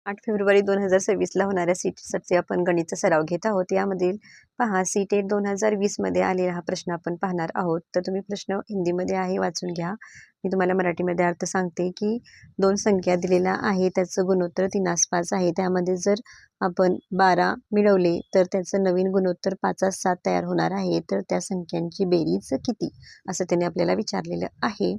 8 February 2026ला होणाऱ्या सीटेटसाठी आपण गणितचा सराव घेत आहोत. यामधील पहा सीटेट 2020मध्ये आलेला हा प्रश्न आपण पाहणार आहोत. तर तुम्ही प्रश्न हिंदीमध्ये आहे वाचून घ्या. मी तुम्हाला मराठीमध्ये अर्थ सांगते की दोन संख्या दिलेल्या आहे, त्याचं गुणोत्तर 3:5 आहे. त्यामध्ये जर आपण 12 मिळवले तर त्याचं नवीन गुणोत्तर 5:7 तयार होणार आहे. तर त्या संख्यांची बेरीज किती, असं त्याने आपल्याला विचारलेलं आहे.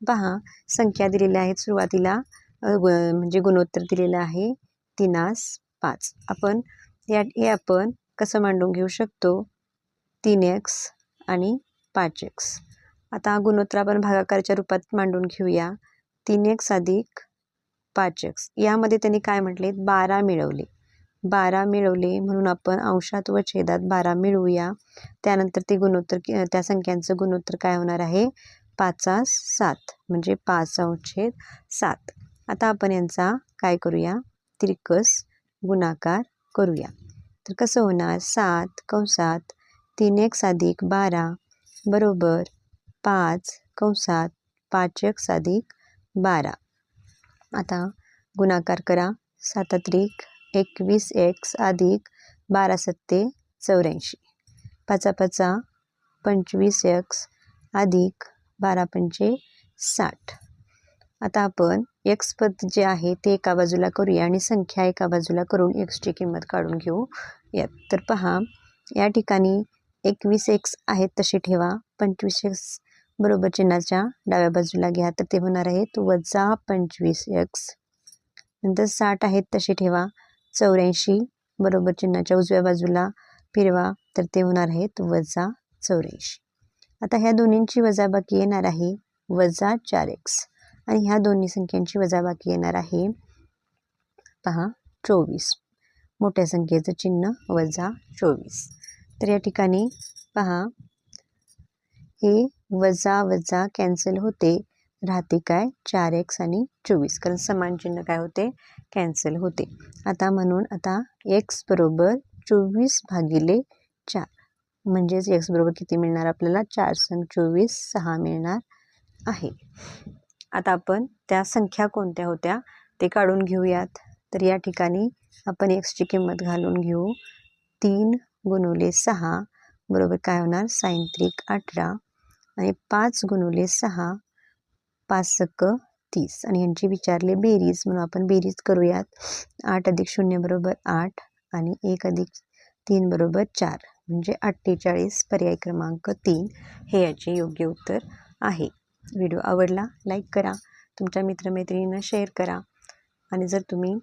पहा संख्या दिलेल्या आहेत. सुरुवातीला म्हणजे गुणोत्तर दिलेलं आहे 3:5. आपण हे आपण कसं मांडून घेऊ शकतो, 3x आणि 5x. आता गुणोत्तर आपण भागाकाराच्या रूपात मांडून घेऊया. 3x अधिक 5x. यामध्ये त्यांनी काय म्हटले, 12 मिळवले. 12 मिळवले म्हणून आपण अंशात व छेदात 12 मिळवूया. त्यानंतर ते गुणोत्तर त्या संख्यांचं गुणोत्तर काय होणार आहे, 5:7 म्हणजे 5/7. आता आपण यांचा काय करूया, तिरकस गुणाकार करूया. तर कसं होणार, 7 कंसात 3x अधिक 12 बरोबर 5 कंसात 5x अधिक 12. आता गुणाकार करा. 7 21x अधिक 12 84. 5 25x अधिक 12 60. आता आपण x पद जे आहे ते एका बाजूला करूया आणि संख्या एका बाजूला करून xची किंमत काढून घेऊयात. तर पहा या ठिकाणी 21x आहेत तसे ठेवा. 25x बरोबर चिन्हाच्या डाव्या बाजूला घ्या, तर ते होणार आहेत -25x. नंतर 60 आहेत तसे ठेवा. 84 बरोबर चिन्हाच्या उजव्या बाजूला फिरवा, तर ते होणार आहेत -84. आता ह्या दोन्हींची वजाबाकी येणार आहे -4x आणि ह्या दोन्ही संख्यांची वजाबाकी येणार आहे पहा 24. मोठ्या संख्येचं चिन्ह -24. तर या ठिकाणी पहा हे वजा वजा कॅन्सल होते, राहते काय 4x आणि 24, कारण समान चिन्ह काय होते, कॅन्सल होते. आता म्हणून आता x बरोबर 24/4 म्हणजेच x बरोबर किती मिळणार आपल्याला, 4×24 6 मिळणार आहे. आता आपण त्या संख्या कोणत्या होत्या ते काढून घेऊयात. तर या ठिकाणी आपण xची किंमत घालून घेऊ. 3 × 6 बरोबर काय होणार, 6×3 = 18 आणि 5 × 6 5×1 = 30 आणि यांची विचारले बेरीज, म्हणून आपण बेरीज करूयात. 8 + 0 = 8 आणि 1 + 3 = 4 म्हणजे 48. पर्याय क्रमांक 3 हे याचे योग्य उत्तर आहे. व्हिडिओ आवडला लाईक करा, तुमच्या मित्रमैत्रिणींना शेअर करा आणि जर तुम्ही